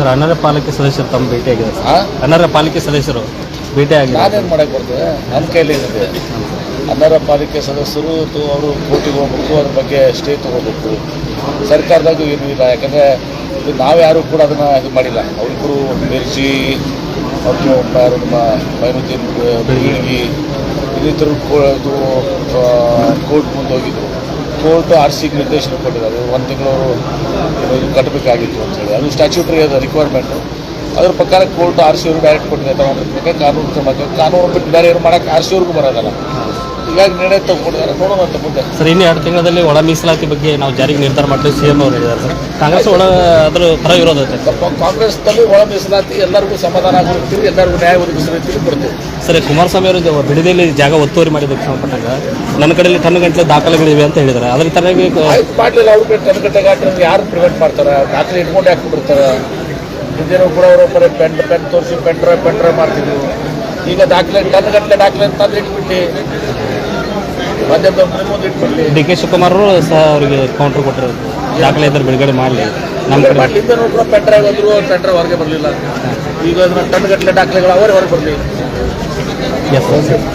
Sir ಅನರ್ಹ ಪಾಲಿಕೆ ಸದಸ್ಯರು ತಮ್ಮ ಭೇಟಿಯಾಗಿದೆ ಸರ್. ಅನರ್ಹ ಪಾಲಿಕೆ ಸದಸ್ಯರು ಭೇಟಿಯಾಗಿದೆ. ನಾನೇನು ಮಾಡಕ್ಕೆ ಬರ್ತದೆ, ನನ್ನ ಕೈಲಿ ಏನಿದೆ. ಅನರ್ಹ ಪಾಲಿಕೆ ಸದಸ್ಯರು ಅವರು ಕೋರ್ಟಿಗೆ ಹೋಗ್ಬೇಕು, ಅದ್ರ ಬಗ್ಗೆ ಸ್ಟೇ ತೊಗೋಬೇಕು. ಸರ್ಕಾರದಾಗೂ ಏನೂ ಇಲ್ಲ, ಯಾಕಂದರೆ ಇದು ನಾವ್ಯಾರೂ ಕೂಡ ಅದನ್ನು ಇದು ಮಾಡಿಲ್ಲ. ಅವರಿಬ್ಬರು ಮಿರ್ಜಿ ಮತ್ತು ಯಾರು ನಮ್ಮ ಮೈನುದ್ದೀನ್ ಬೀಳ್ಗಿ ಇನ್ನಿತರು ಕೋರ್ಟ್ ಮುಂದೆ ಹೋಗಿದ್ರು. ಕೋರ್ಟ್ RC ನಿರ್ದೇಶನ ಕೊಟ್ಟಿದ್ದಾರೆ, 1 ತಿಂಗಳು ಇದು ಕಟ್ಟಬೇಕಾಗಿತ್ತು ಅಂತೇಳಿ. ಅದು ಸ್ಟ್ಯಾಚ್ಯೂಟರಿ ಅದು ರಿಕ್ವೈರ್ಮೆಂಟು. ಅದ್ರ ಪ್ರಕಾರ ಕೋರ್ಟ್ RC ಅವ್ರಿಗೆ ಡೈರೆಕ್ಟ್ ಕೊಟ್ಟಿದೆ. ತಗೊಂಡಿರ್ಬೇಕು ಕಾನೂನು ಬಿಟ್ಟು ಬೇರೆ ಏನು ಮಾಡೋಕ್ಕೆ RC ಅವ್ರಿಗೂ ಬರೋದಲ್ಲ. ಹೀಗಾಗಿ ನಿರ್ಣಯ ತಗೊಂಡಿದ್ದಾರೆ, ನೋಡೋಣ ಅಂತ ಮುಂದೆ. ಸರ್ ಇನ್ನು 2 ತಿಂಗಳಲ್ಲಿ ಒಳ ಮೀಸಲಾತಿ ಬಗ್ಗೆ ನಾವು ಜಾರಿಗೆ ನಿರ್ಧಾರ ಮಾಡ್ತೀವಿ CM ಅವರು ಹೇಳಿದ್ದಾರೆ ಸರ್. ಕಾಂಗ್ರೆಸ್ ಅದ್ರ ಪರ ವಿರೋಧ ಐತೆ. ಕಾಂಗ್ರೆಸ್ನಲ್ಲಿ ಒಳ ಮೀಸಲಾತಿ ಎಲ್ಲರಿಗೂ ಸಮಾಧಾನ ಆಗಿರ್ತೀವಿ, ಎಲ್ಲರಿಗೂ ನ್ಯಾಯ ಒದಗಿಸಿರ್ತೀವಿ, ಕೊಡ್ತೀವಿ. ಸರ್ ಕುಮಾರಸ್ವಾಮಿ ಅವರು ಬಿಡದಿಯಲ್ಲಿ ಜಾಗ ಒತ್ತುವರಿ ಮಾಡಿದ್ದಕ್ಕೆ ಸಂಬಂಧಪಟ್ಟಾಗ ನನ್ನ ಕಡೆಯಲ್ಲಿ ಟನ್ಗಟ್ಟಲೆ ದಾಖಲೆಗಳಿವೆ ಅಂತ ಹೇಳಿದ್ದಾರೆ. ಅದ್ರ ತರವಾಗಿ ಆಯ್ತು ಮಾಡಲಿಲ್ಲ, ಅವ್ರಿಗೆ ಟನ್ಗಟ್ಟಲೆ ಗಾಟ್ರೆ ಯಾರು ಪ್ರಿವೆಂಟ್ ಮಾಡ್ತಾರೆ? ದಾಖಲೆ ಇಟ್ಕೊಂಡು ಯಾಕೆ ಬಿಡ್ತಾರೆ? ಹಿಂದೇನೂ ಕೂಡ ಅವರು ಬರೀ ಪೆನ್ ತೋರಿಸಿ ಪೆನ್ ಡ್ರೈವ್ ಮಾಡ್ತಿದ್ರು. ಈಗ ದಾಖಲೆ ಟನ್ಗಟ್ಟಲೆ ದಾಖಲೆ ತಂದು ಇಟ್ಬಿಟ್ಟು ಮಾಧ್ಯಮದವ್ರ ಮುಂದೆ ಇಟ್ಬಿಟ್ಟು DK ಶಿವಕುಮಾರ್ ಅವರು ಸಹ ಅವರಿಗೆ ಕೌಂಟರ್ ಕೊಟ್ಟಿರೋದು, ದಾಖಲೆ ಇದ್ದರೆ ಬಿಡುಗಡೆ ಮಾಡಲಿ. ನಮ್ಮ ಕಡೆ ಹಿಂದೇನೂ ಕೂಡ ಪೆನ್ ಡ್ರೈವ್ ಅಂದರು, ಪೆನ್ ಡ್ರೈವ್ ಹೊರಗೆ ಬರಲಿಲ್ಲ. ಈಗ ಟನ್ಗಟ್ಟಲೆ ದಾಖಲೆಗಳು ಅವರೇ ಹೊರಗೆ ಬರಲಿ. Yes sir.